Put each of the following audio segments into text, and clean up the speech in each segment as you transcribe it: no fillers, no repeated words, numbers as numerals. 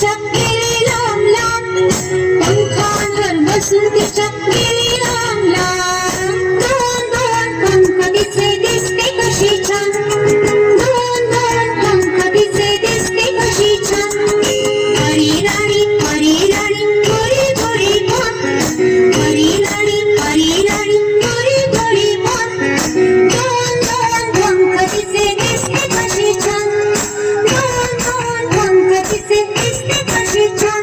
तिच्या गेली लांब लांब, पंखांवर बसून तिच्या गेली लांब लांब. दोन दोन पंख तिचे दिसते कशी छान, दोन दोन पंख तिचे दिसते कशी छान. परी राणी गोरी गोरी पान, परी राणी गोरी गोरी पान. दोन दोन पंख तिचे दिसते कशी छान, दोन दोन पंख तिचे दिसते कशी छान.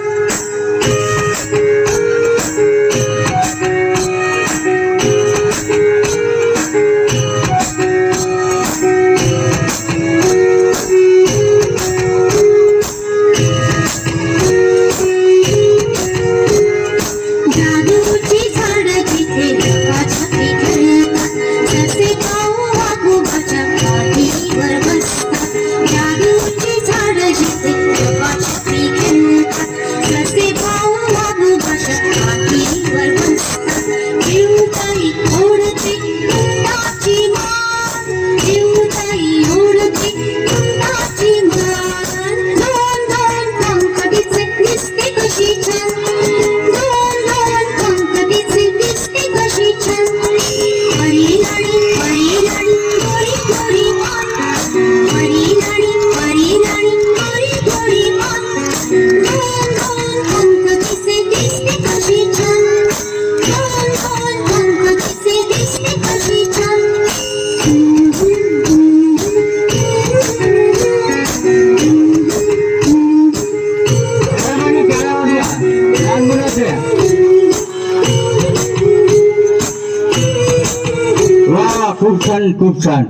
जादूची झाडं जिथे लपाछपी खेळतात, जसे पाहू वाघोबाच्या पाठीवर बसतात. जादूची झाडं जिथे लपाछपी खेळतात, जसे पाहू वाघोबाच्या पाठीवर बसतात. जीवताई ओढते कुंडाची मान, जीवताई ओढते कुंडाची मान. दोन दोन पंख तिचे दिसते कशी छान, दोन दोन पंख तिचे दिसते कशी छान. परी राणी गोरी गोरी पान, परी राणी गोरी गोरी पान. दोन दोन पंख तिचे दिसते कशी छान, दोन दोन पंख तिचे दिसते कशी छान. वा खूप छान खूप छान.